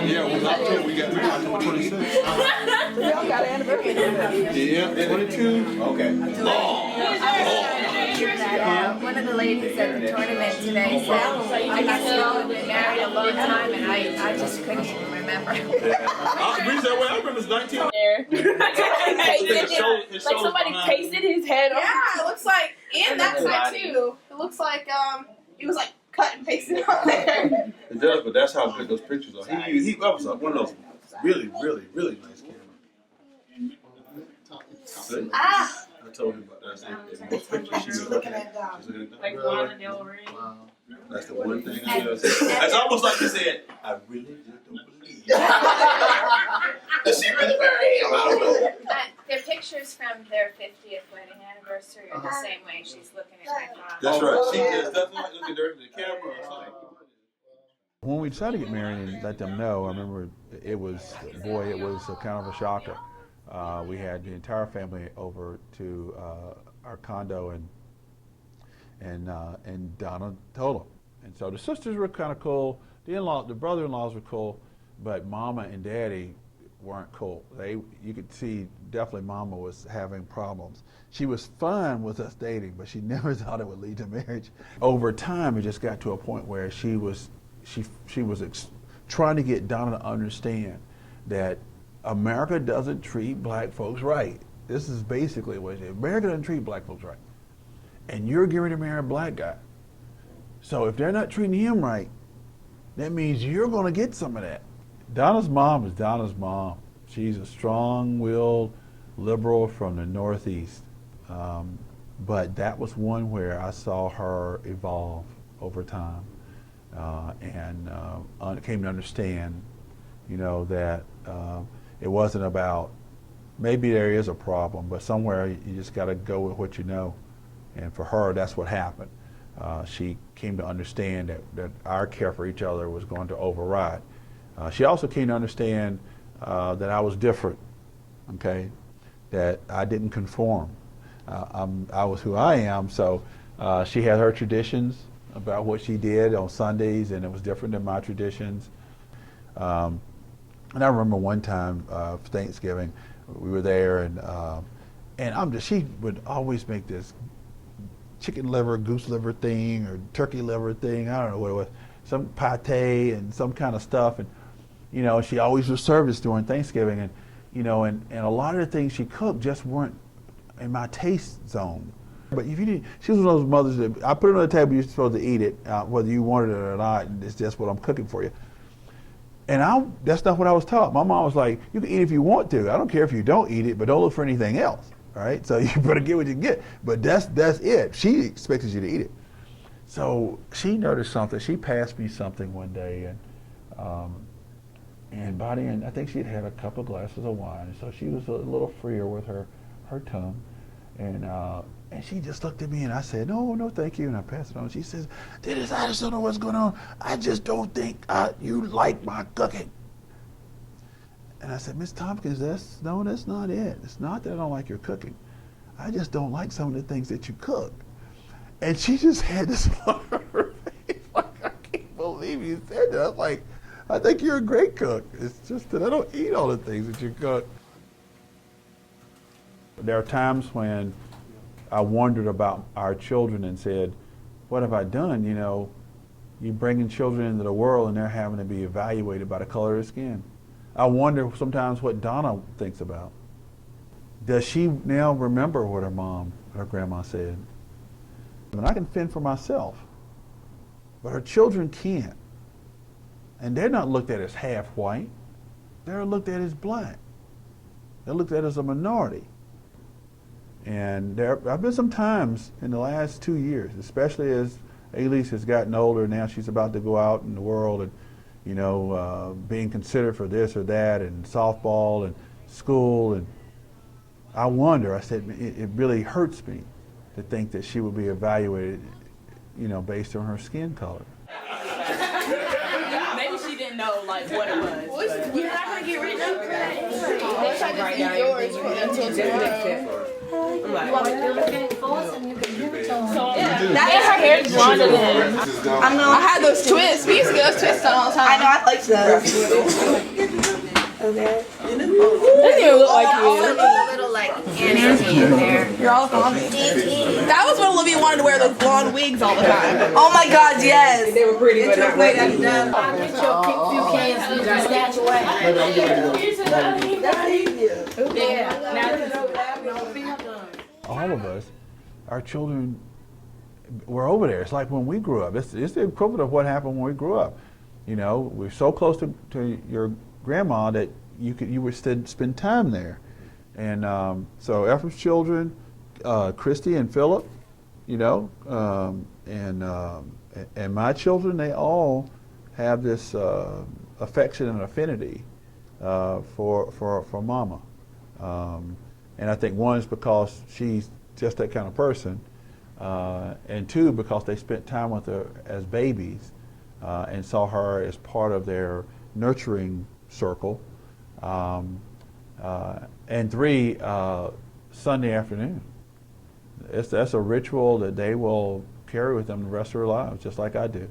Yeah, it was October. We got married October 26th. Y'all got an anniversary. Yeah, 22. Okay. One of the ladies at the tournament today said, I guess you all have been married a long time, and I just couldn't even remember. I remember it's 19. Like somebody pasted his head on. Yeah, it looks like, and that side too. It looks like it was like cut and pasted on there. It does, but that's how good those pictures are. He was one of those really, really, really nice cameras. Ah. I told him about that. She's looking at Donna. Like Lana Del Rey. That's the one thing I does. It's almost like you said, I really just don't believe it. Is she really married? Their pictures from their 50th wedding anniversary are the same way. She's looking at my father. That's right. She just doesn't like looking directly at the camera or something. When we decided to get married and let them know, I remember it was a kind of a shocker. We had the entire family over to our condo, and Donna told them. And so the sisters were kind of cool. The brother-in-laws were cool, but Mama and Daddy weren't cool. You could see definitely Mama was having problems. She was fine with us dating, but she never thought it would lead to marriage. Over time, it just got to a point where she was trying to get Donna to understand that America doesn't treat black folks right. This is basically what it is. America doesn't treat black folks right. And you're getting to marry a black guy. So if they're not treating him right, that means you're going to get some of that. Donna's mom is Donna's mom. She's a strong-willed liberal from the Northeast. But that was one where I saw her evolve over time and came to understand, that it wasn't about, maybe there is a problem, but somewhere you just got to go with what you know. And for her, that's what happened. She came to understand that our care for each other was going to override. She also came to understand that I was different, okay? That I didn't conform. I was who I am, so she had her traditions about what she did on Sundays, and it was different than my traditions. And I remember one time for Thanksgiving, we were there, and she would always make this chicken liver, goose liver thing, or turkey liver thing, I don't know what it was, some pate and some kind of stuff, and she always was served this during Thanksgiving, and and a lot of the things she cooked just weren't in my taste zone. But if she was one of those mothers that I put it on the table, you're supposed to eat it, whether you wanted it or not, and it's just what I'm cooking for you. And that's not what I was taught. My mom was like, you can eat if you want to. I don't care if you don't eat it, but don't look for anything else. All right, so you better get what you get. But that's it. She expected you to eat it. So she noticed something. She passed me something one day, and by the end, I think she'd had a couple of glasses of wine, so she was a little freer with her tongue, and she just looked at me, and I said, no, thank you, and I passed it on. She says, Dennis, I just don't know what's going on. I just don't think you like my cooking. And I said, Miss Tompkins, that's not it. It's not that I don't like your cooking. I just don't like some of the things that you cook. And she just had this look on her face, like, I can't believe you said that. I was like, I think you're a great cook. It's just that I don't eat all the things that you cook. There are times when I wondered about our children and said, what have I done? You're bringing children into the world and they're having to be evaluated by the color of their skin. I wonder sometimes what Donna thinks about. Does she now remember what her mom, her grandma said? I mean, I can fend for myself, but her children can't. And they're not looked at as half white. They're looked at as black. They're looked at as a minority. And there have been some times in the last 2 years, especially as Elise has gotten older, now she's about to go out in the world and being considered for this or that, and softball and school, and I said, it really hurts me to think that she would be evaluated, based on her skin color. Maybe she didn't know what it was. You're not gonna get rid of that. Let's try to eat yours until tomorrow. Her hair is longer than. I had those twists. We used to get those twists done all the time. I know, I liked those. Okay. Doesn't even look like All you. of the little like Annie in there. You're all on me. That was when Olivia wanted to wear those blonde wigs all the time. Oh my god, yes. They were pretty, but not right. All of us, our children were over there. It's like when we grew up. It's the equivalent of what happened when we grew up. You know, we're so close to your grandma that you would spend time there. And so Ephraim's children, Christy and Philip, you know, and my children, they all have this affection and affinity for Mama. And I think one is because she's just that kind of person, and two, because they spent time with her as babies and saw her as part of their nurturing circle. And three, Sunday afternoon. That's a ritual that they will carry with them the rest of their lives, just like I do.